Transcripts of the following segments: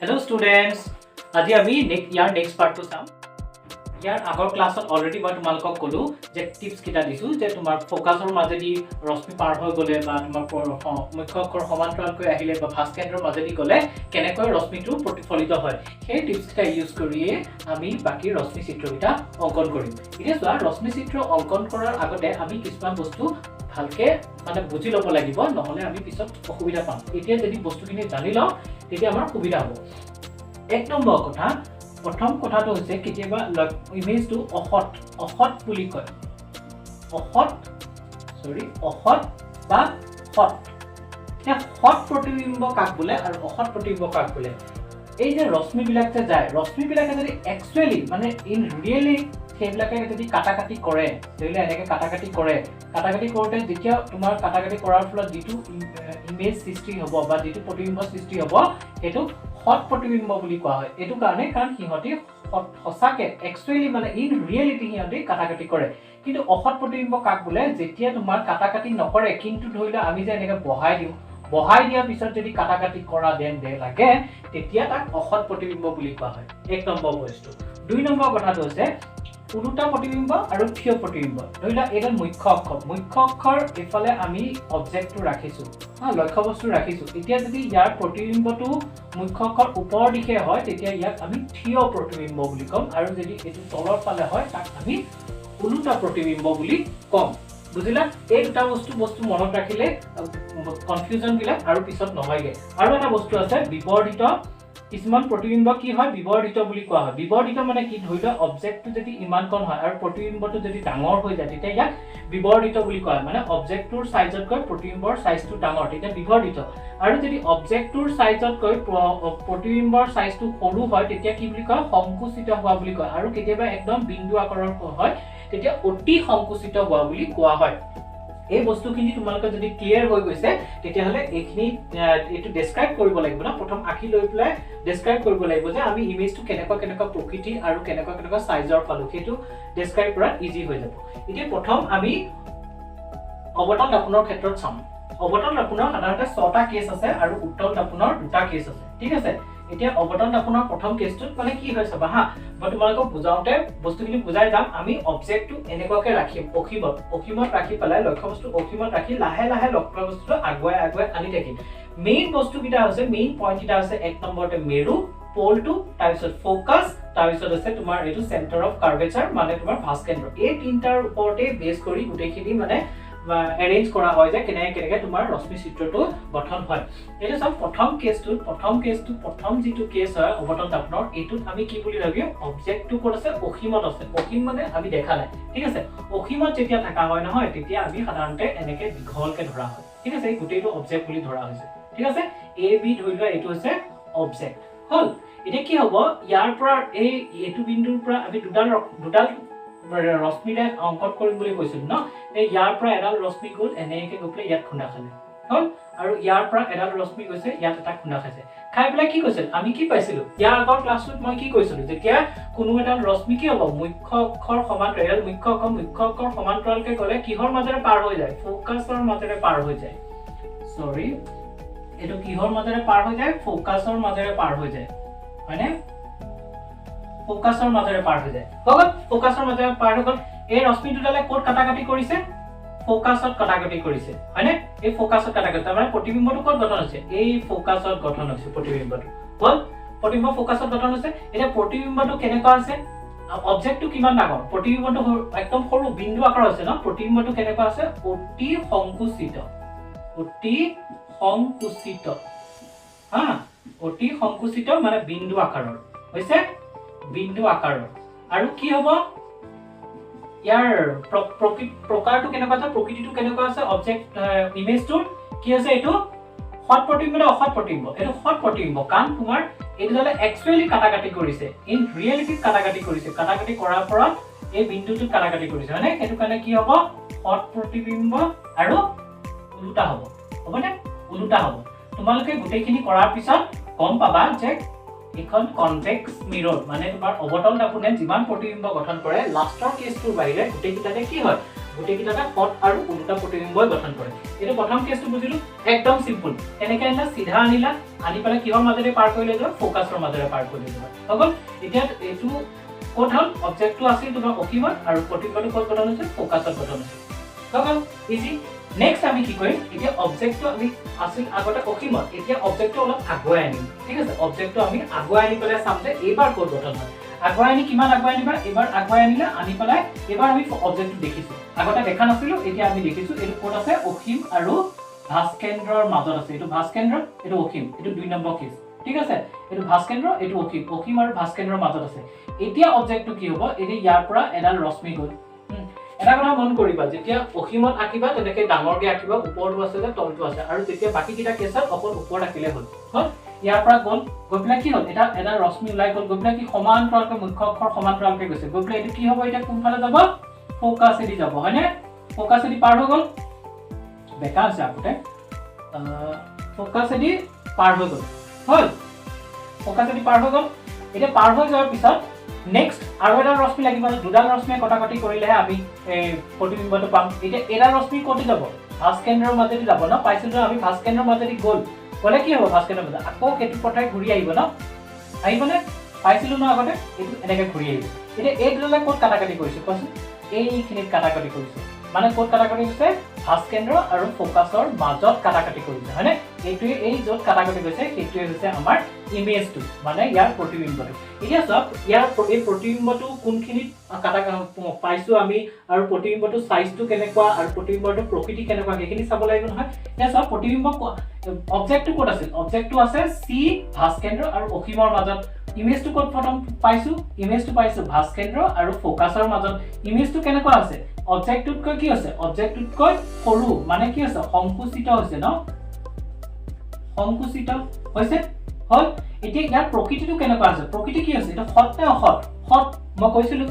Hello students, আজি আমি ইয়াৰ next পাৰ্টটো চাম। ইয়াৰ আগৰ ক্লাছত অলৰেডি মই তোমালোকক ক'লো যে টিপছ কিটা দিছো যে তোমাৰ ফোকাছৰ মাজেদি ৰশ্মি পাৰ হৈ গলে বা তোমাৰ মুখ্য অক্ষৰ সমান্তৰালকৈ আহিলে বা ফাৰ্ষ্ট কেন্দ্ৰৰ মাজেদি গলে কেনেকৈ ৰশ্মিটো প্ৰতিফলিত হয় সেই টিপছ কিটা ইউজ কৰিয়ে আমি বাকি ৰশ্মি চিত্ৰকিটা অংকন কৰিম। এতিয়া চোৱা ৰশ্মি চিত্ৰ অংকন কৰাৰ আগতে আমি কিছুমান বস্তু ভালকে মানে বুজি ল'ব লাগিব, নহলে আমি পিছত অসুবিধা পাম। এতিয়া যদি বস্তুখিনি জানি লওঁ তেতিয়া আমাৰ সুবিধা হ'ব। এক নম্বৰ কথা, প্ৰথম কথাটো হৈছে কেতিয়াবা ইমেজটো অসৎ বুলি কয়। অসৎ বা সৎ। এতিয়া সৎ প্ৰতিবিম্ব কাক বোলে আৰু অসৎ প্ৰতিবিম্ব কাক বোলে? এই যে ৰশ্মিবিলাক যে যায়, ৰশ্মিবিলাকে যদি একচুৱেলি মানে ইন ৰিয়েলি সেইবিলাকে যদি কাটাকাটি কৰে, তেতিয়াহ'লে এনেকৈ কাটাকাটি কৰোঁতে যেতিয়া তোমাৰ কাটাকাটি কৰাৰ ফলত যিটো ইমেজ সৃষ্টি হ'ব বা যিটো প্ৰতিবিম্ব সৃষ্টি হ'ব সেইটো সৎ প্ৰতিবিম্ব বুলি কোৱা হয়। এইটো কাৰণে কাৰণ সিহঁতি সঁচাকে একচুৱেলি মানে ইন ৰিয়েলিটি সিহঁতি কাটাকাটি কৰে। কিন্তু অসৎ প্ৰতিবিম্ব কাক বোলে? যেতিয়া তোমাৰ কাটাকাটি নকৰে কিন্তু ধৰি লোৱা আমি যে এনেকৈ বহাই দিয়াৰ পিছত যদি কাটাকাটি কৰা দে লাগে তেতিয়া তাক অসৎ প্ৰতিবিম্ব বুলি কোৱা হয়। এক নম্বৰ বস্তু। দুই নম্বৰ কথাটো হৈছে উলুটা প্ৰতিবিম্ব আৰু থিয় প্ৰতিবিম্ব। ধৰি লোৱা এইডাল মুখ্য অক্ষৰ এইফালে আমি অবজেক্টটো ৰাখিছো, লক্ষ্য বস্তু ৰাখিছো। এতিয়া যদি ইয়াৰ প্ৰতিবিম্বটো মুখ্য অক্ষৰ ওপৰৰ দিশে হয় তেতিয়া ইয়াক আমি থিয় প্ৰতিবিম্ব বুলি ক'ম, আৰু যদি এইটো তলৰ ফালে হয় তাক আমি উলুটা প্ৰতিবিম্ব বুলি ক'ম। বুজিলা? এই দুটা বস্তু মনত ৰাখিলে কনফিউজন বিলাক আৰু পিছত নহয়গে। আৰু এটা বস্তু আছে বিবৰ্ধিত। কিছুমান প্ৰতিবিম্ব কি হয়? বিবৰ্ধিত বুলি কোৱা হয়। বিবৰ্ধিত মানে কি? ধৰি লোৱা অবজেক্টটো যদি ইমান কণ হয় আৰু প্ৰতিবিম্বটো যদি ডাঙৰ হৈ যায় তেতিয়া ইয়াক বিবৰ্ধিত বুলি কোৱা হয়। মানে অবজেক্টটোৰ সাইজতকৈ প্ৰতিবিম্বৰ সাইজটো ডাঙৰ, তেতিয়া বিবৰ্ধিত। আৰু যদি অবজেক্টটোৰ সাইজতকৈ প্ৰতিবিম্বৰ সাইজটো সৰু হয় তেতিয়া কি বুলি কয়? সংকুচিত হোৱা বুলি কয়। আৰু কেতিয়াবা একদম বিন্দু আকাৰৰ হয় তেতিয়া অতি সংকুচিত হোৱা বুলি কোৱা হয়। এই বস্তুখিনি তোমালোকে যদি ক্লিয়াৰ হৈ গৈছে তেতিয়াহ'লে এইখিনি এইটো ডেসক্ৰাইব কৰিব লাগিব না। প্ৰথম আঁকি লৈ পেলাই ডেসক্ৰাইব কৰিব লাগিব যে আমি ইমেজটো কেনেকুৱা প্ৰকৃতি আৰু কেনেকুৱা সাইজৰ পালো, সেইটো ডেসক্ৰাইব কৰাত ইজি হৈ যাব। এতিয়া প্ৰথম আমি অৱতল দাপোনৰ ক্ষেত্ৰত চাম। অৱতল দাপোনৰ সাধাৰণতে 6টা কেছ আছে আৰু উত্তল দাপোনৰ 2টা কেছ আছে। ঠিক আছে? এতিয়া অৱতল দাপোনৰ প্ৰথম কেছটোত মানে কি হয় চাবা হা। মই তোমালোকক বুজাওঁতে বস্তুখিনি বুজাই যাম। আমি অবজেক্টটো এনেকুৱাকৈ ৰাখিম অসীমত ৰাখি পেলাই, লক্ষ্য বস্তু অসীমত ৰাখি লাহে লাহে লক্ষ্য বস্তুটো আগুৱাই আনি থাকিম। মেইন বস্তুকেইটা হৈছে, মেইন পইণ্টকেইটা হৈছে এক নম্বৰতে মেৰু, পলটো, তাৰপিছত ফোকাছ, তাৰপিছত আছে তোমাৰ এইটো চেণ্টাৰ অফ কাৰ্ভেচাৰ মানে তোমাৰ ফাৰ্ষ্ট কেন্দ্ৰ। এই তিনিটাৰ ওপৰতে বেছ কৰি গোটেইখিনি মানে এৰেঞ্জ কৰা হয় যে কেনেকে তোমাৰ ৰশ্মি চিত্ৰটো গঠন হয়। এটা সব প্ৰথম যিটো কেছ হয় অৱতল দাপোনৰ, এইটোত আমি কি বুলি ভাবিম? অবজেক্টটো ক'ত আছে? অসীমত আছে। অসীম মানে আমি দেখা নাই। ঠিক আছে? অসীমত যেতিয়া থাকা হয় নহয় তেতিয়া আমি সাধাৰণতে এনেকে দীঘলকে ধৰা হয়। ঠিক আছে? এই গোটেইটো অবজেক্ট বুলি ধৰা হৈছে। ঠিক আছে? এ বি ধৰি লোৱা এইটো হৈছে অবজেক্ট হল। এতিয়া কি হ'ব? ইয়াৰ পৰা এইটো বিন্দুৰ পৰা আমি দুডাল ৰশ্মিৰে অংকন কৰিম বুলি কৈছিলো ন। ইয়াৰ পৰা এডাল ৰশ্মি গ'ল এনেকে গৈ পেলাই ইয়াত খুন্দা খালে হল, আৰু ইয়াৰ পৰা এডাল ৰশ্মি গৈছে ইয়াত এটা খুন্দা খাইছে। খাই পেলাই কি কৈছিল? আমি কি পাইছিলো? ইয়াৰ আগৰ ক্লাছটোত মই কি কৈছিলো? যেতিয়া কোনো এডাল ৰশ্মি কি হ'ব? মুখ্য অক্ষৰ সমান্তৰাল, মুখ্য অক্ষৰ সমান্তৰালকে গ'লে কিহৰ মাজেৰে পাৰ হৈ যায়? ফোকাছৰ মাজেৰে পাৰ হৈ যায়। সৰি, এইটো কিহৰ মাজেৰে পাৰ হৈ যায়? ফোকাছৰ মাজেৰে পাৰ হৈ যায়। হয়নে? ফোকাছৰ মাজেৰে পাৰ হৈ যায়। ফোকাছৰ মাজেৰে পাৰ হৈ গ'ল। এই ৰশ্মি দুডালে ক'ত কাটাকাটি কৰিছে? ফোকাছত কাটাকাটি কৰিছে। হয়নে? এই ফোকাছত কাটাকাটি, তাৰমানে প্ৰতিবিম্বটো ক'ত গঠন হৈছে? এই ফোকাছত গঠন হৈছে প্ৰতিবিম্বটো। হল? প্ৰতিবিম্ব ফোকাছত গঠন হৈছে। এতিয়া প্ৰতিবিম্বটো কেনেকুৱা আছে? অবজেক্টটো কিমান ডাঙৰ? প্ৰতিবিম্বটো একদম সৰু বিন্দু আকাৰৰ আছে ন। প্ৰতিবিম্বটো কেনেকুৱা আছে? অতি সংকুচিত। হা, অতি সংকুচিত মানে বিন্দু আকাৰৰ হৈছে, বিন্দু আকাৰৰ। আৰু কি হ'ব? ইয়াৰ প্ৰকাৰটো কেনেকুৱা আছে? প্ৰকৃতিটো কেনেকুৱা আছে? অবজেক্ট ইমেজটোৰ কি আছে? এইটো সৎ প্ৰতিবিম্ব নে অসৎ প্ৰতিবিম্ব? এইটো সৎ প্ৰতিবিম্ব, কাৰণ তোমাৰ এইটো হ'লে একচুৱেলি কাটাকাটি কৰিছে, ইন ৰিয়েলিটিত কাটাকাটি কৰিছে। কাটাকাটি কৰাৰ পৰা এই বিন্দুটোত কাটাকাটি কৰিছে, হয়নে? সেইটো কাৰণে কি হ'ব? সৎ প্ৰতিবিম্ব আৰু উলুটা হ'ব। হ'বনে? উলুটা হ'ব। তোমালোকে গোটেইখিনি কৰাৰ পিছত গম পাবা যে এখন কনভেক্স মিৰৰ মানে তোমাৰ অৱতল দাপোনে যিমান প্ৰতিবিম্ব গঠন কৰে লাষ্টৰ কেছটোৰ বাহিৰে গোটেইকেইটাতে কি হয়? গোটেইকেইটা হট আৰু উল্টা প্ৰতিবিম্বই গঠন কৰে এটো প্ৰথম কেছটো বুজিলো একদম সিম্পল এনেকৈ আনিলা সিধা আনিলা আনি পেলাই কিহৰ মাজেৰে পাৰ কৰিলে যাব ফোকাছৰ মাজেৰে পাৰ কৰিলে যাব হগল এতিয়া এটো কোড হল অবজেক্টটো আছিল তোমাৰ অকিমত আৰু প্ৰতিবিম্বটো কোড গঠন হৈছে ফোকাছৰ গঠন হৈছে হগল ইজি নেক্সট আমি কি কৰিম এতিয়া অবজেক্টটো আমি আছিল আগতে অকিমত এতিয়া অবজেক্টটো অলপ আগুৱাই আনিম ঠিক আছে অবজেক্টটো আমি আগুৱাই আনি পেলাই চাম যে এইবাৰ কোড গঠন হয় আগুৱাই আনি কিমান আগুৱাই আনিবা এবাৰ আগুৱাই আনিলা আনি পেলাই এবাৰ আমি অবজেক্টটো দেখিছো আগতে দেখা নাছিলো এতিয়া আমি দেখিছো এটো কোড আছে অকিম আৰু ভাস্কেন্দ্ৰৰ মাজত আছে এটো ভাস্কেন্দ্ৰ এটো অকিম এটো 2 নম্বৰ কেছ ঠিক আছে এটো ভাস্কেন্দ্ৰ এটো অকিম আৰু ভাস্কেন্দ্ৰৰ মাজত আছে এতিয়া অবজেক্টটো কি হ'ব এটি ইয়াৰ পৰা এডাল ৰশ্মি গ'ল এটা কথা মন কৰিবা যেতিয়া অকিমত আকিবা তেনেকৈ ডাঙৰকৈ আকিবা ওপৰটো আছে যে তলটো আছে আৰু তেতিয়া বাকি কিটা কেছত অকল ওপৰত আকিলে হ'ল হল ইয়াৰ পৰা গ'ল গৈ কি হ'ল এটা এডাল ৰশ্মি ওলাই গ'ল গৈ কি সমান্তৰালকৈ মুখ্য অক্ষৰ সমান্তৰালকৈ গৈছে গৈ এটো কি হ'ব এটা কোনফালে যাব ফোকাছেদি যাব হয়নে ফোকাছেদি পাৰ হৈ গ'ল বেকা আছে আপতে ফোকাছেদি পাৰ হৈ গ'ল হল ফোকাছেদি পাৰ হৈ গ'ল এটা পাৰ হৈ যোৱাৰ পিছত নেক্সট আৰু এটা ৰশ্মি লাগিব দুডাল ৰশ্মি কটাকটি কৰিলেহে আমি প্ৰতিবিম্বটো পাম এতিয়া এটা ৰশ্মি কটি যাব ভাস্কেন্দ্ৰৰ মাজেদি যাব ন পাইছিলো আমি ভাস্কেন্দ্ৰৰ মাজেদি গ'ল গ'লে কি হ'ব ভাস্কেন্দ্ৰৰ মাজেদি আকৌ কেতু পঠাই ঘূৰি আহিব ন আহিবনে পাইছিলো ন আগতে এটো এনেকৈ ঘূৰি আহিব এতিয়া এই দুডালে কোড কাটাকাটি কৰিছে কোৱাচোন এইখিনিত কাটাকাটি কৰিছে মানে কোড কাটাকাটি হৈছে ভাস্কেন্দ্ৰ আৰু ফোকাছৰ মাজত কাটাকাটি কৰিছে হয়নে এইটোৱে এই য'ত কাটাকাটি গৈছে সেইটোৱে হৈছে আমাৰ ইমেজটো মানে ইয়াৰ প্ৰতিবিম্বটো এতিয়া সব ইয়াৰ এই প্ৰতিবিম্বটো কোনখিনিত কাটা পাইছো আমি আৰু প্ৰতিবিম্বটো সাইজটো কেনেকুৱা আৰু প্ৰতিবিম্বটো প্ৰকৃতি কেনেকুৱা সেইখিনি চাব লাগিব নহয় এতিয়া সব প্ৰতিবিম্ব অবজেক্টটো কোড আছে অবজেক্টটো আছে সি ভাস্কেন্দ্ৰ আৰু অকিমৰ মাজত ইমেজটো কোড প্ৰথম পাইছো ইমেজটো পাইছো ভাস্কেন্দ্ৰ আৰু ফোকাছৰ মাজত ইমেজটো কেনেকুৱা আছে অবজেক্টটোতকৈ কি আছে অবজেক্টটোতকৈ সৰু মানে কি আছে সংকুচিত হৈছে ন সংকুচিত হৈছে হল এতিয়া ইয়াৰ প্ৰকৃতিটো কেনেকুৱা আছে প্ৰকৃতি কি আছে এটা হট নে অহট হট মই কৈছিলো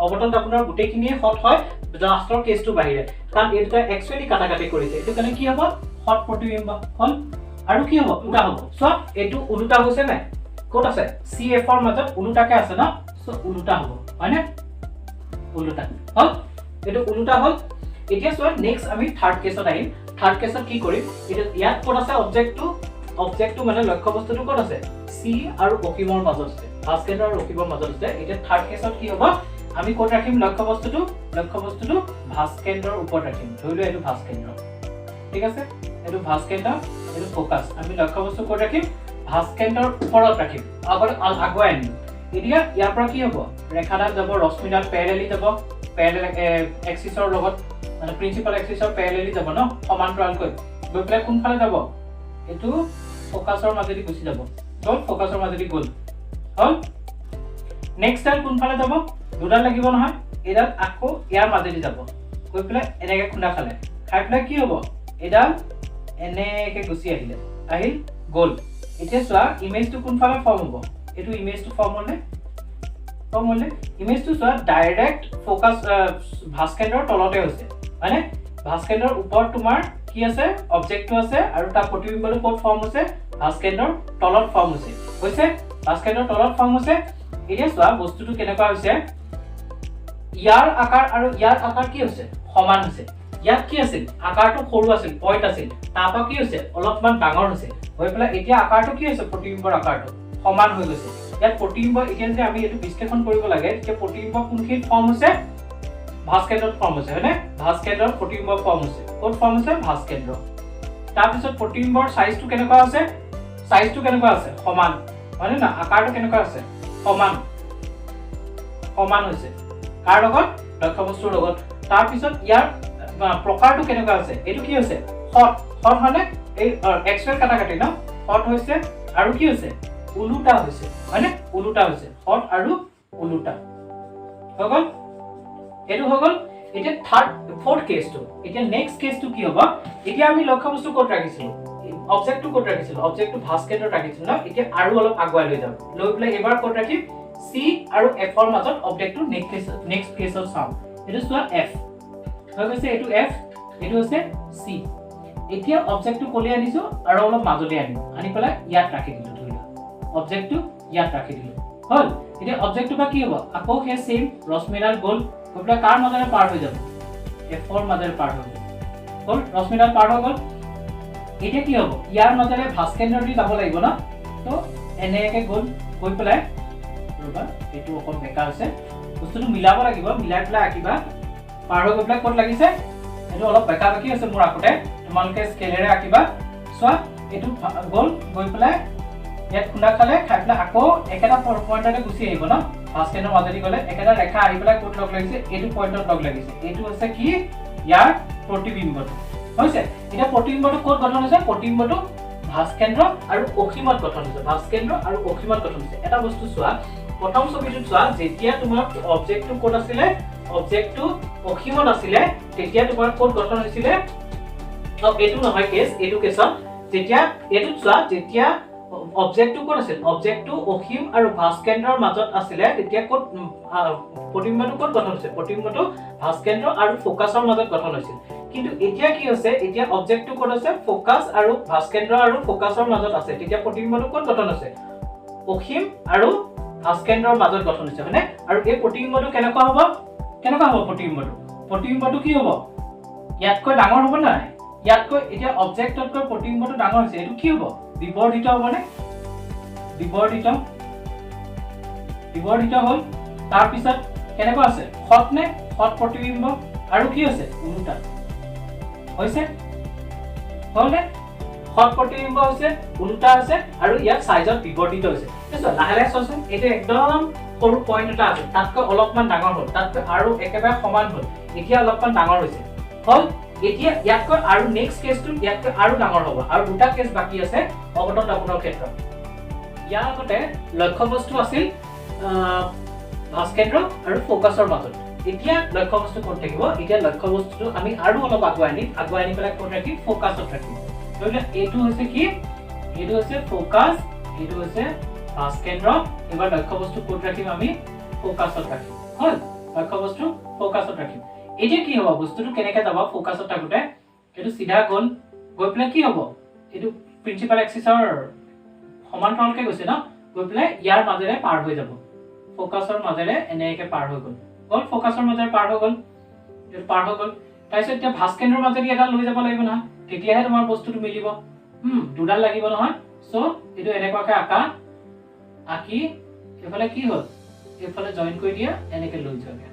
অবতল আপোনাৰ গুটেইখিনিয়ে হট হয় লাষ্টৰ কেছটো বাহিৰে কাৰণ এটা একচুয়ালি কাটাকাটি কৰিছে এটো কেনে কি হ'ব হট প্ৰতিবিম্ব হল আৰু কি হ'ব উল্টা হ'ব সো এটো উল্টা হৈছে নাই কোড আছে CF ৰ মাজত উল্টাকে আছে ন সো উল্টা হ'ব হয়নে উল্টা হল এটো উল্টা হল এতিয়া সো নেক্সট আমি থাৰ্ড কেছত আহিম থাৰ্ড কেছত কি কৰিম এটা ইয়াত কোড আছে অবজেক্টটো মানে লক্ষ্য বস্তুটো কোড আছে সি আৰু অকিমৰ মাজত আছে ভাস্কেন্দ্ৰ আৰু অকিমৰ মাজত আছে এতিয়া থাৰ্ড কেছত কি হ'ব আমি কোড ৰাখিম লক্ষ্য বস্তুটো ভাস্কেন্দ্ৰৰ ওপৰত ৰাখিম ধৰিলো এটো ভাস্কেন্দ্ৰ ঠিক আছে এটো ভাস্কেন্দ্ৰ এটো ফোকাছ আমি লক্ষ্য বস্তু কোড ৰাখিম ভাস্কেন্দ্ৰৰ ওপৰত ৰাখিম আগৰ আগুৱাই আনিম এতিয়া ইয়াৰ পৰা কি হ'ব ৰেখাডাল যাব ৰশ্মিডাল প্যাৰেলেলি যাব প্যাৰেল এক্সিছৰ লগত মানে প্ৰিন্সিপাল এক্সিছৰ প্যাৰেলেলি যাব ন সমান্তৰালকৈ গৈ পেলাই কোনফালে যাব এটো ফোকাছৰ মাজেদি গুচি যাব গ'ল ফোকাছৰ মাজেদি গ'ল হল নেক্সট ডাল কোনফালে যাব দুডাল লাগিব নহয় এডাল আকৌ ইয়াৰ মাজেদি যাব গৈ পেলাই এনেকৈ খুন্দা খালে খাই পেলাই কি হ'ব এডাল এনেকৈ গুচি আহিল গ'ল এতিয়া চোৱা ইমেজটো কোনফালে ফৰ্ম হ'ব এটো ইমেজটো ফৰ্ম হ'লে ইমেজটো চোৱা ডাইৰেক্ট ফোকাছ ভাস্কেন্দ্ৰৰ তলতে হৈছে মানে ভাস্কেন্দ্ৰৰ ওপৰত তোমাৰ কি আছে অবজেক্টটো আছে আৰু তাৰ প্ৰতিবিম্বটো কোড ফৰ্ম হৈছে ভাস্কেন্দ্ৰৰ তলত ফৰ্ম হৈছে ভাস্কেন্দ্ৰৰ তলত ফৰ্ম হৈছে এতিয়া চোৱা বস্তুটো কেনেকুৱা হৈছে ইয়াৰ আকাৰ আৰু ইয়াৰ আকাৰ কি হৈছে সমান হৈছে ইয়াত কি আছিল আকাৰটো সৰু আছিল পইণ্ট আছিল তাৰপা কি হৈছে অলপমান ডাঙৰ হৈছে হৈ পেলাই এতিয়া আকাৰটো কি হৈছে প্ৰতিবিম্বৰ আকাৰটো সমান হৈ গৈছে ইয়াত প্ৰতিবিম্ব এতিয়া যে আমি এটো বিশ্লেষণ কৰিব লাগে যে প্ৰতিবিম্ব কোনখিনি ফৰ্ম হৈছে ভাস্কেন্দ্ৰৰ ফৰ্ম হৈছে হয়নে ভাস্কেন্দ্ৰৰ প্ৰতিবিম্ব ফৰ্ম হৈছে কোড ফৰ্ম হৈছে ভাস্কেন্দ্ৰ তাৰ পিছত প্ৰতিবিম্বৰ সাইজটো কেনেকুৱা আছে সমান হয়নে না আকাৰটো কেনেকুৱা আছে সমান হৈছে কাৰ লগত লক্ষ্য বস্তুৰ লগত তাৰ পিছত ইয়াৰ প্ৰকাৰটো কেনেকুৱা আছে এটো কি হৈছে হট হয়নে এই এক্সুৱেল কাটাকাটি ন হট হৈছে আৰু কি হৈছে উলুটা হৈছে হয়নে উলুটা হৈছে হট আৰু উলুটা হৈ গ'ল এটো হৈ গ'ল এতিয়া ফৰ্থ কেছটো এতিয়া নেক্সট কেছটো কি হ'ব এতিয়া আমি লক্ষ্য বস্তু কোড ৰাখিছিলো অবজেক্টটো ভাস্কেন্দ্ৰত ৰাখিছিলো ন এতিয়া আৰু অলপ আগুৱাই লৈ যাম লৈ পেলাই এবাৰ কোড ৰাখিম সি আৰু এফ ৰ মাজত অবজেক্টটো নেক্সট কেছত চাম এটো চোৱা এফ হৈ গৈছে এটো এফ এটো হৈছে সি এতিয়া অবজেক্টটো কলি আনিছো আৰু অলপ মাজলৈ আনি পেলাই ইয়াত ৰাখি দিলো ধৰিলা অবজেক্টটো ইয়াত ৰাখি দিলো হল এতিয়া অবজেক্টটো বা কি হ'ব আকৌ হে সেম ৰশ্মিডাল গ'ল গৈ পেলাই কাৰ মাজেৰে পাৰ হৈ যাব F4 মাজেৰে পাৰ হৈ গ'ল ৰশ্মিডাল পাৰ হৈ গ'ল এতিয়া কি হ'ব ইয়াৰ মাজেৰে ভাস্কেন্দ্ৰটি যাব লাগিব না তো এনেকে গ'ল গৈ পেলাই ৰবা এটো অকল বেকা আছে বস্তুটো মিলাব লাগিব মিলাই পেলাই আকিবা পাৰ হৈ গৈ পেলাই ক'ত লাগিছে এটো অলপ বেকা বাকি আছে মোৰ আকতে তোমালকে স্কেলেৰে আকিবা সো এটো গ'ল গৈ পেলাই ইয়াত খুন্দা খালে খাই পেলাই আকৌ একেটা পইণ্টতে গুচি আহিব না ভাস্কেন্দ্ৰৰ মাজেদি গ'লে একেটা ৰেখা আহি পেলাই ক'ত লগ লাগিছে এটো পইণ্টত লগ লাগিছে এটো আছে কি ইয়াৰ প্ৰতিবিম্বটো হৈছে এটা প্ৰতিবিম্বটো ক'ত গঠন হৈছে প্ৰতিবিম্বটো ভাস্কেন্দ্ৰ আৰু অসীমত গঠন হৈছে ভাস্কেন্দ্ৰ আৰু অসীমত গঠন হৈছে এটা বস্তু চোৱা প্ৰথম ছবিটো চোৱা যেতিয়া তোমাৰ অবজেক্টটো ক'ত আছিল অবজেক্টটো অসীমত আছিল তেতিয়া তোমাৰ ক'ত গঠন হৈছিল এটো নহয় কেছ এটো কেছত যেতিয়া এটো চোৱা যেতিয়া অবজেক্টটো ক'ত আছিল অবজেক্টটো অসীম আৰু ভাস্কেন্দ্ৰৰ মাজত আছিল তেতিয়া ক'ত প্ৰতিবিম্বটো ক'ত গঠন হৈছে প্ৰতিবিম্বটো ভাস্কেন্দ্ৰ আৰু ফোকাছৰ মাজত গঠন হৈছিল কিন্তু এতিয়া কি হৈছে এতিয়া অবজেক্টটো ক'ত আছে ফোকাস আৰু ভাস্কেন্দ্ৰ আৰু ফোকাছৰ মাজত আছে তেতিয়া প্ৰতিবিম্বটো ক'ত গঠন হৈছে অসীম আৰু ভাস্কেন্দ্ৰৰ মাজত গঠন হৈছে মানে আৰু এই প্ৰতিবিম্বটো কেনেকুৱা হ'ব প্ৰতিবিম্বটো কি হ'ব ইয়াতকৈ ডাঙৰ হ'ব না ইয়াতকৈ এতিয়া অবজেক্টতকৈ প্ৰতিবিম্বটো ডাঙৰ হৈছে এটো কি হ'ব বিবৰ্ধিত হ'বনে বিবৰ্ধিত হ'ল তাৰ পিছত কেনেকুৱা আছে হট নে হট প্ৰতিবিম্ব আৰু কি আছে উল্টা হৈছে হ'লে হট প্ৰতিবিম্ব হৈছে উল্টা আছে আৰু ইয়াত সাইজত বিবৰ্ধিত হৈছে দেখো লাহে লাহে চোন এটা একদম সৰু পইণ্ট এটা আছে তাতকৈ অলপমান ডাঙৰ হ'ল তাতকৈ আৰু একেবাৰে সমান হ'ল এতিয়া অলপমান ডাঙৰ হৈছে হ'ল এতিয়া ইয়াতকৈ আৰু নেক্সট কেছটো ইয়াতকৈ আৰু ডাঙৰ হ'ব আৰু দুটা কেছ বাকি আছে অৱতল দাপনৰ ক্ষেত্ৰত ইয়াৰ আগতে লক্ষ্য বস্তু আছিল ভাস্কেন্দ্ৰ আৰু ফোকাছৰ মাজত এতিয়া লক্ষ্য বস্তু ক'ত থাকিব এতিয়া লক্ষ্য বস্তুটো আমি আৰু অলপ আগুৱাই নি পেলাই ক'ত ৰাখি ফোকাছত ৰাখিম মানে এটো হৈছে কি এটো হৈছে ফোকাছ এটো হৈছে ভাস্কেন্দ্ৰ এবাৰ লক্ষ্য বস্তু ক'ত ৰাখিম আমি ফোকাছত ৰাখিম হ'ল লক্ষ্য বস্তু ফোকাছত ৰাখিম এতিয়া কি হ'ব বস্তুটো কেনেকৈ যাব ফোকাছত থাকোতে এটো সিধা গ'ল গৈ পেলাই কি হ'ব এটো প্ৰিন্সিপাল এক্সিছৰ সমান্তৰালকে গৈছে ন গৈ পেলাই ইয়াৰ মাজেৰে পাৰ হৈ যাব ফোকাছৰ মাজেৰে এনেকে পাৰ হৈ গ'ল ফোকাছৰ মাজেৰে পাৰ হৈ গ'ল এটো পাৰ হৈ গ'ল তাৰপিছত এতিয়া ভাস্কেন্দ্ৰৰ মাজেদি এটা লৈ যাব লাগিব না তেতিয়াহে তোমাৰ বস্তুটো মিলিব দুডাল লাগিব নহয় সো এটো এনেকুৱাকে আকি এফালে কি হ'ল এফালে জয়েন কৰি দিয়া এনেকে লৈ যোৱা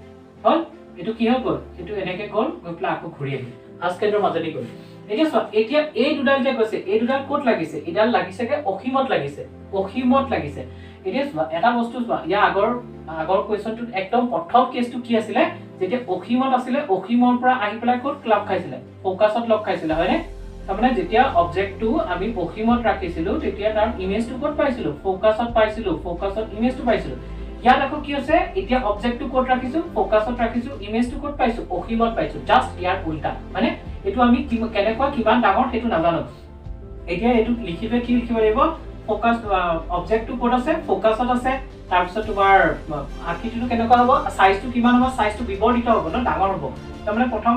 হ'ল এটো কি হৈ গ'ল এটো এনেকে গ'ল গৈ পেলাই আকৌ ঘূৰি আহিল ভাস্কেন্দ্ৰৰ মাজেদি গ'ল এতিয়া চোৱা এতিয়া এই দুডাল যে গৈছে এই দুডাল ক'ত লাগিছে এডাল লাগিছে কে অসীমত লাগিছে এতিয়া চোৱা এটা বস্তু চোৱা ইয়া আগৰ কোৱেশ্চনটোত একদম প্ৰথম কেছটো কি আছিল যেতিয়া অসীমত আছিল অসীমৰ পৰা আহি পেলাই ক'ত ক্লাব খাইছিল ফোকাছত লগ খাইছিল হয়নে তাৰমানে যেতিয়া অবজেক্টটো আমি অসীমত ৰাখিছিলো তেতিয়া তাৰ ইমেজটো ক'ত পাইছিলো ফোকাছত ইমেজটো পাইছিলো ইয়াত আকৌ কি হৈছে এতিয়া অবজেক্টটো ক'ত ৰাখিছো ফোকাছত ৰাখিছো ইমেজটো ক'ত পাইছো অসীমত পাইছো জাস্ট ইয়াৰ উল্টা মানে এটো আমি কেনেকুৱা কিমান ডাঙৰ হেতু নাজানো এতিয়া এটো লিখিবে কি লিখিব লাগিব ফোকাস অবজেক্টটো ক'ত আছে ফোকাছত আছে তাৰ পিছত তোমাৰ আকৃতিটো কেনেকুৱা হ'ব সাইজটো কিমান হ'ব সাইজটো বিবৰ্ধিত হ'ব ন ডাঙৰ হ'ব তাৰমানে প্ৰথম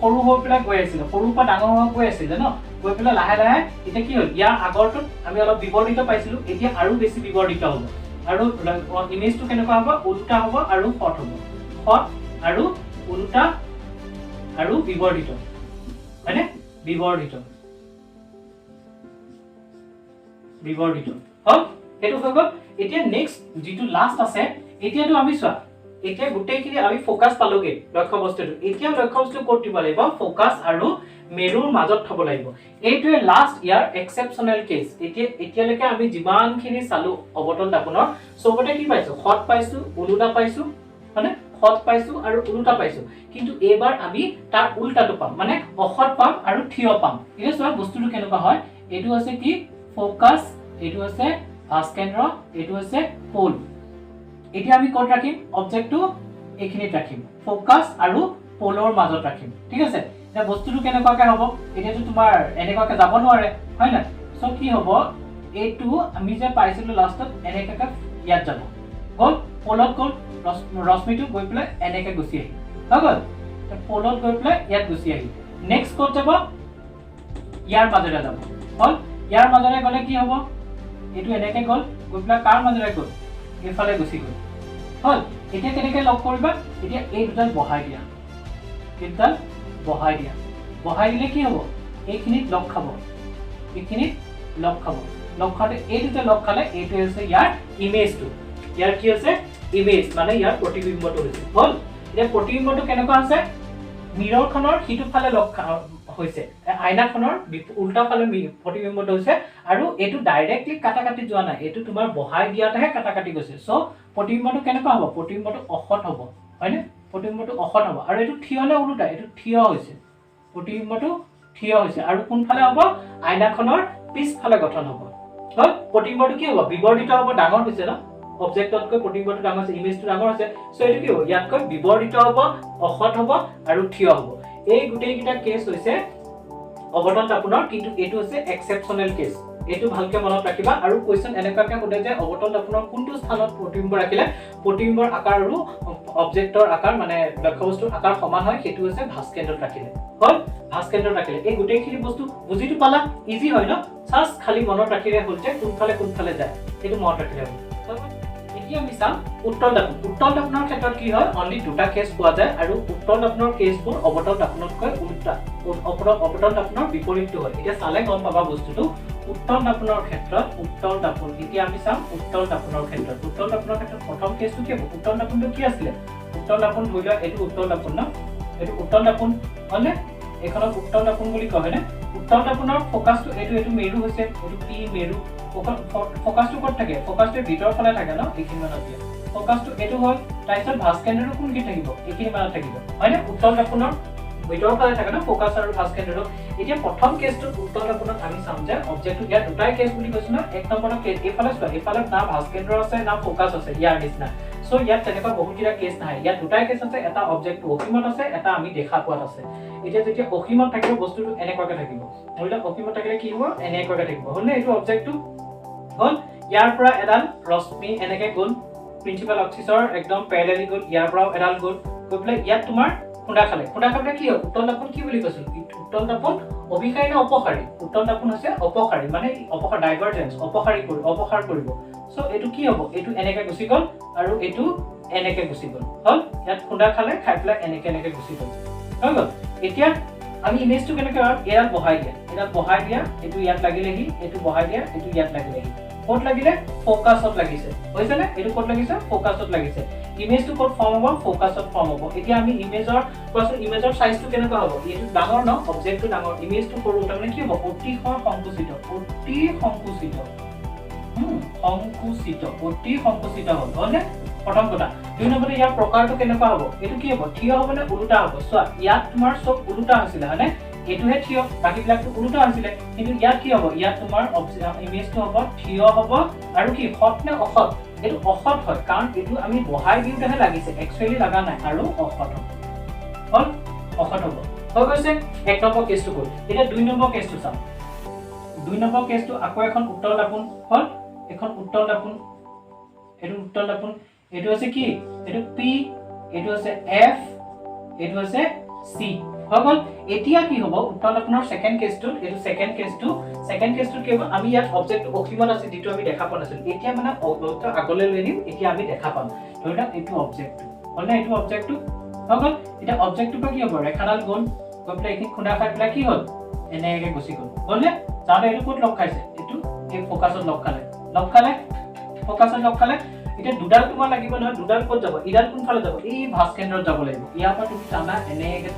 সৰু হৈ পেলাই গৈ আছিল সৰুৰ পৰা ডাঙৰ হৈ গৈ আছিল ন গৈ পেলাই লাহে লাহে এতিয়া কি হ'ল ইয়াৰ আগৰটোত আমি অলপ বিবৰ্ধিত পাইছিলো এতিয়া আৰু বেছি বিবৰ্ধিত হ'ব আৰু ইমেজটো কেনেকুৱা হ'ব উল্টা হ'ব আৰু হট হ'ব হট আৰু উল্টা আৰু বিবৰ্ধিত মানে বিবৰ্ধিত হল এটো হৈ গ'ল এতিয়া নেক্সট যেটো লাষ্ট আছে এতিয়াটো আমি চোৱা এতিয়া গুটেইখিনি আমি ফোকাস পালোগে লক্ষ্য বস্তুটো এতিয়া লক্ষ্য বস্তু ক'ত দিব লাগিব ফোকাস আৰু মেৰুৰ মাজত থব লাগিব এইটোৱে লাষ্ট ইয়াৰ এক্সেপচনেল কেস এতিয়ালৈকে আমি যিমানখিনি চালো অৱতল দাপনৰ সবতে কি পাইছো হট পাইছো উলুটা পাইছো মানে হট পাইছো আৰু উলুটা পাইছো কিন্তু এবাৰ আমি তাৰ উল্টাটো পাম মানে অহট পাম আৰু থিয় পাম এটা চোৱা বস্তুটো কেনেকুৱা হয় এটো আছে কি ফোকাস এটো আছে ভাস্কেন্দ্ৰ এটো আছে পোল এতিয়া আমি ক'ত ৰাখিম অবজেক্টটো এখিনিত ৰাখিম ফোকাস আৰু পোলৰ মাজত ৰাখিম ঠিক আছে এটা বস্তুটো কেনেকুৱাকে হ'ব এতিয়াটো তোমাৰ এনেকুৱাকে যাব নোৱাৰে হয় না সো কি হ'ব এটো আমি যে পাইছিলো লাষ্টত এনেকাকে ইয়াত যাব গ'ল পোলত গ'ল ৰশ্মিটো গৈ পেলাই এনেকে গুচি আহিল হৈ গ'ল পোলত গৈ পেলাই ইয়াত গুচি আহিল নেক্সট ক'ত যাব ইয়াৰ মাজেৰে যাব হ'ল ইয়াৰ মাজেৰে গ'লে কি হ'ব এটো এনেকে গ'ল গৈ পেলাই কাৰ মাজেৰে গ'ল এফালে গুচি গ'ল হ'ল এতিয়া কেনেকে লক কৰিবা এতিয়া এই দুটাক বহাই দিয়া এইডাল বহাই দিয়া বহাই দিলে কি হ'ব এইখিনিত লগ খাব এইখিনিত লগ খাব লগ খাওঁতে এই দুটা লগ খালে এইটো হৈছে ইয়াৰ ইমেজটো ইয়াৰ কি আছে ইমেজ মানে ইয়াৰ প্ৰতিবিম্বটো হৈছে হ'ল এতিয়া প্ৰতিবিম্বটো কেনেকুৱা আছে মিৰৰখনৰ সিটো ফালে লগ হৈছে আইনাখনৰ উল্টা ফালে প্ৰতিবিম্বটো হৈছে আৰু এটো ডাইৰেক্টলি কাটাকাটি যোৱা নাই এটো তোমাৰ বহাই দিয়াতেহে কাটাকাটি গৈছে সো প্ৰতিবিম্বটো কেনেকুৱা হ'ব প্ৰতিবিম্বটো অখত হ'ব হয়নে প্ৰতিবিম্বটো অখত হ'ব আৰু এটো থিয় নে উল্টা এটো থিয় হৈছে প্ৰতিবিম্বটো থিয় হৈছে আৰু কোন ফালে হ'ব আইনাখনৰ পিছ ফালে গঠন হ'ব হ'ল প্ৰতিবিম্বটো কি হ'ব বিবৰ্ধিত হ'ব ডাঙৰ হৈছে ন অবজেক্টতকৈ প্ৰতিবিম্বটো ডাঙৰ হৈছে ইমেজটো ডাঙৰ হৈছে সো এটো কি হ'ব ইয়াতকৈ বিবৰ্ধিত হ'ব অখত হ'ব আৰু থিয় হ'ব এই গুটেই কিটা কেস হৈছে অবতল তাপনৰ কিন্তু এটো হৈছে এক্সেপশনাল কেস এটো ভালকে মনত ৰাখিবা আৰু কোৱেশ্চন এনেকাকে সোধে যে অবতল তাপনৰ কোনটো স্থানত প্ৰতিবিম্ব ৰাখিলে প্ৰতিবিম্বৰ আকাৰ আৰু অবজেক্টৰ আকাৰ মানে লক্ষ্যবস্তুৰ আকাৰ সমান হয় হেতু হৈছে ভাস্কেন্দ্ৰত ৰাখিলে হ'ল ভাস্কেন্দ্ৰত ৰাখিলে এই গুটেইখিনি বস্তু বুজিটো পালা ইজি হয় ন সাস খালি মনত ৰাখিলে হ'ল যে কোনফালে যায় এটো মনত ৰাখিলে হ'ল এতিয়া আমি চাম উত্তল তাপনৰ ক্ষেত্ৰত কি হয় অনলি দুটা কেস পোৱা যায় আৰু উত্তল তাপনৰ কেসবোৰ অবতল তাপনতকৈ উল্টা অবতল তাপনৰ বিপৰীতটো হয় এতিয়া চালে গম পাবা বস্তুটো উত্তল তাপনৰ ক্ষেত্ৰত উত্তল তাপন এতিয়া আমি চাম উত্তল তাপনৰ ক্ষেত্ৰত প্ৰথম কেসটো কি হ'ব উত্তল তাপনটো কি আছিল উত্তল তাপন ধৰিলা এটো উত্তল তাপন ন এটো উত্তল তাপন হয়নে এখনক উত্তল তাপন বুলি কয় হয়নে উত্তল তাপনৰ ফোকাসটো এটো মেৰু হৈছে এটো পি মেৰু ফোকাসটো ক'ত থাকে ফোকাসটো ভিতৰ ফালে থাকে ন এইখিনি মানত দিয়া ফোকাসটো এটো হ'ল তাৰপিছত ভাস্কেন্দ্ৰটো কোনকি থাকিব এইখিনি মানত থাকিব হয়নে উত্তল তাপনৰ ভিতৰ ফালে থাকে ন ফোকাস আৰু ভাস্কেন্দ্ৰটো এতিয়া প্ৰথম কেসটো উত্তল তাপনত আমি চাম যে অবজেক্টটো ইয়াত দুটাই কেস বুলি কৈছো ন এক নম্বৰৰ কেস এফালে না ভাস্কেন্দ্ৰ আছে না ফোকাস আছে ইয়াৰ নিচিনা সো ইয়াত তেনেকুৱা বহুতটা কেস নাই ইয়াত দুটাই কেস আছে এটা অবজেক্ট অসীমত আছে এটা আমি দেখা পোৱাত আছে এতিয়া যেতিয়া অসীমত থাকিব বস্তুটো এনেকুৱাকে থাকিব হয়লে অসীমত থাকিলে কি হ'ব এনেকুৱাকে থাকিব হলে এইটো অবজেক্টটো হ'ল ইয়াৰ পৰা এডাল ৰশ্মি এনেকে গ'ল প্ৰিন্সিপাল অক্সিছৰ একদম প্যাৰেলালি গ'ল ইয়াৰ পৰা এডাল গ'ল গ'লে ইয়াত তোমাৰ খুঁডা খালে কি হয় উত্তল তাপন কি বুলি কৈছিল উত্তল তাপন অভিসাৰী নে অপসাৰী উত্তল তাপন হৈছে অপসাৰী মানে অপসাৰ ডাইভাৰজেন্স অপসাৰ কৰিব সো এটো কি হ'ব এটো এনেকে গুছি গ'ল আৰু এটো এনেকে গুছি গ'ল হ'ল ইয়াত খুঁডা খালে খাই পেলাই এনেকে গুছি গ'ল হৈ গ'ল এতিয়া আমি ইমেজটো কেনেকৈ এডাল বহাই দিয়া এটো ইয়াত লাগিলেহি এটো বহাই দিয়া এটো ইয়াত লাগিলেহি কোড লাগিলে ফোকাসত লাগিছে হৈছে নে এটো কোড লাগিছে ফোকাসত লাগিছে ইমেজটো কোড ফৰ্ম হ'ব ফোকাসত ফৰ্ম হ'ব এতিয়া আমি ইমেজৰ সাইজটো কেনেকৈ হ'ব এটো ডাঙৰ ন অবজেক্টটো ডাঙৰ ইমেজটো সৰু তাৰমানে কি হ'ব অতি সংকুচিত হ'ল হয়নে প্ৰথম কথা দুই নম্বৰতে ইয়াৰ প্ৰকাৰটো কেনেকুৱা হ'ব এটো কি হ'ব থিয় হ'ব নে উল্টা হ'ব চোৱা ইয়াত তোমাৰ সব উল্টা আছিল হয়নে এটোহে থিয় বাকিবিলাকটো উল্টা আছিল কিন্তু ইয়াত কি হ'ব ইয়াত তোমাৰ ইমেজটো হ'ব থিয় হ'ব আৰু কি হট নে অখত এটো অখত হয় কাৰণ এটো আমি বহাই দিওতেহে লাগিছে একচুয়ালি লাগা নাই আৰু অখত হ'ল অখত হ'ব হৈ গৈছে এক নম্বৰ কেছটো গ'ল এতিয়া দুই নম্বৰ কেছটো চাম দুই নম্বৰ কেছটো আকৌ এখন উত্তল তাপন হ'ল এখন উত্তল তাপন এটো আছে কি এটো পি এটো আছে এফ এটো আছে সি হগল এতিয়া কি হ'ব উত্তল তাপনৰ সেকেন্ড কেছটো এটো সেকেন্ড কেছটো কি হ'ব আমি ইয়াত অবজেক্ট অসীমত আছে যেটো আমি দেখা পোৱা নাছিল এতিয়া মানে অবজেক্ট আগলৈ লৈ নিম এতিয়া আমি দেখা পাম ধৰিলা এটো অবজেক্ট হলনে এটো অবজেক্টটো হগল এটা অবজেক্টটো কি হ'ব ৰেখাডাল গ'ল গ'লে এখিনি খুঁডা খাই পেলাই কি হ'ল এনেকে গুছি গ'ল হলনে জানে এটো ক'ত লগ খাইছে এটো এই ফোকাসত লগ খালে এটা দুডাল তোমাৰ লাগিব নহয় দুডাল ক'ত যাব ইডাল কোন ফালে যাব এই ভাস্কেন্দ্ৰত যাব লাগিব ইয়াৰ পৰা তুমি টানা এনেকে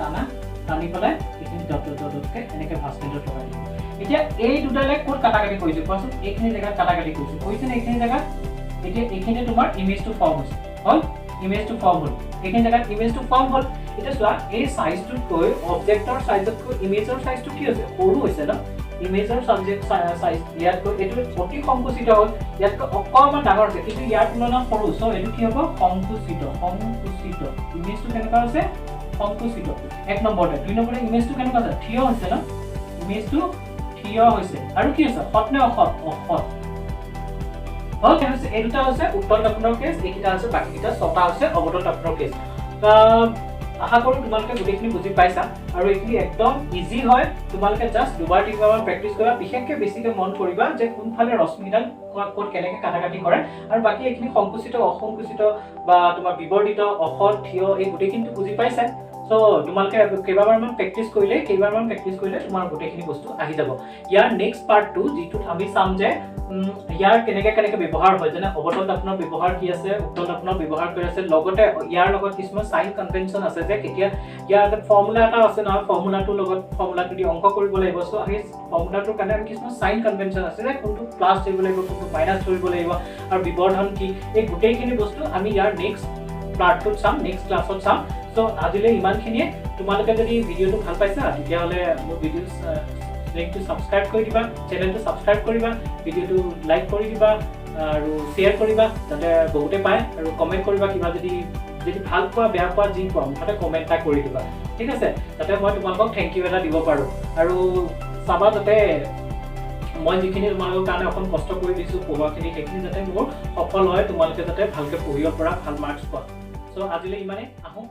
টানি পেলাই এইখিনি ডটকে এনেকে ভাস্কেন্দ্ৰত লগাই দিব এতিয়া এই দুডালে ক'ত কাটাকাটি কৰিছে কোৱাচোন এইখিনি জেগাত কাটাকাটি কৰিছে নে এইখিনি জেগাত এতিয়া এইখিনি তোমাৰ ইমেজটো ফৰ্ম হৈছে হ'ল এইখিনি জেগাত ইমেজটো ফৰ্ম হ'ল এটা চোৱা এই সাইজটোতকৈ অবজেক্টৰ সাইজতকৈ ইমেজৰ সাইজটো কি হৈছে সৰু হৈছে ন ইমেজৰ সাবজেক্ট সাইজ ইয়াতকৈ এটো অতি সংকুচিত হ'ল ইয়াতকৈ অকমান ডাঙৰ হৈছে কিন্তু ইয়াৰ তুলনাত সৰু সো এটো কি হ'ব সংকুচিত ইমেজটো কেনেকুৱা হৈছে সংকুচিত এক নম্বৰতে দুই নম্বৰতে ইমেজটো কেনেকুৱা আছে থিয় হৈছে ন ইমেজটো থিয় হৈছে আৰু কি হৈছে হট নে অখত হ'ল কেনেছে এই দুটা হৈছে উত্তল তাপনৰ কেছ এইকিটা আছে বাকিকিটা ছটা আছে অবতল তাপনৰ কেছ আশা কৰো তোমালোকে গোটেইখিনি বুজি পাইছা আৰু এইখিনি একদম ইজি হয় তোমালোকে জাস্ট দুবাৰ তিনিবাৰ প্ৰেক্টিছ কৰা বিশেষকৈ বেছিকৈ মন কৰিবা যে কোনফালে ৰশ্মিডাল কোড কেনেকৈ কাটাকাটি কৰে আৰু বাকি এইখিনি সংকুচিত অসংকুচিত বা তোমাৰ বিবৰ্ধিত অখত থিয় এই গোটেইখিনি বুজি পাইছা সো তোমালোকে কেইবাৰমান প্ৰেক্টিছ কৰিলে তোমাৰ গোটেইখিনি বস্তু আহি যাব ইয়াৰ নেক্সট পাৰ্টটো যিটোত আমি চাম যে ইয়াৰ কেনেকে ব্যৱহাৰ হয় যেনে অবতল আপোনাৰ ব্যৱহাৰ কি আছে উত্তল আপোনাৰ ব্যৱহাৰ কৰি আছে লগতে ইয়াৰ লগত কিছুমান সাইন কনভেনশন আছে যে কেতিয়া ইয়াৰ ফৰ্মুলা এটা আছে না ফৰ্মুলাটোৰ লগত ফৰ্মুলাটো দি অংক কৰিব লাগিব সো আমি ফৰ্মুলাটোৰ কাৰণে আমি কিছুমান সাইন কনভেনশন আছে যে কোনটো প্লাস কৰিব লাগিব কোনটো মাইনাস কৰিব লাগিব আৰু বিবৰ্ধন কি এই গোটেইখিনি বস্তু আমি ইয়াৰ নেক্সট পাৰ্টটোত চাম নেক্সট ক্লাছত চাম সো আজিলৈ ইমানখিনিয়ে তোমালোকে যদি ভিডিওটো ভাল পাইছা তেতিয়াহ'লে মোৰ ভিডিওছ লিংকটো সাবস্ক্ৰাইব কৰি দিবা চেনেলটো সাবস্ক্ৰাইব কৰিবা ভিডিওটো লাইক কৰি দিবা আৰু শেয়াৰ কৰিবা যাতে বহুতে পায় আৰু কমেন্ট কৰিবা কিবা যদি ভাল পোৱা বেয়া পোৱা যি পোৱা মুঠতে কমেন্ট এটা কৰি দিবা ঠিক আছে যাতে মই তোমালোকক থেংক ইউ এটা দিব পাৰো আৰু চাবা যাতে মই যিখিনি তোমালোকৰ কাৰণে অকণ কষ্ট কৰি দিছো পঢ়াখিনি সেইখিনি যাতে মোৰ সফল হয় তোমালোকে যাতে ভালকৈ পঢ়িব পৰা ভাল মাৰ্কছ পোৱা সো আজিলৈ ইমানে আহোঁ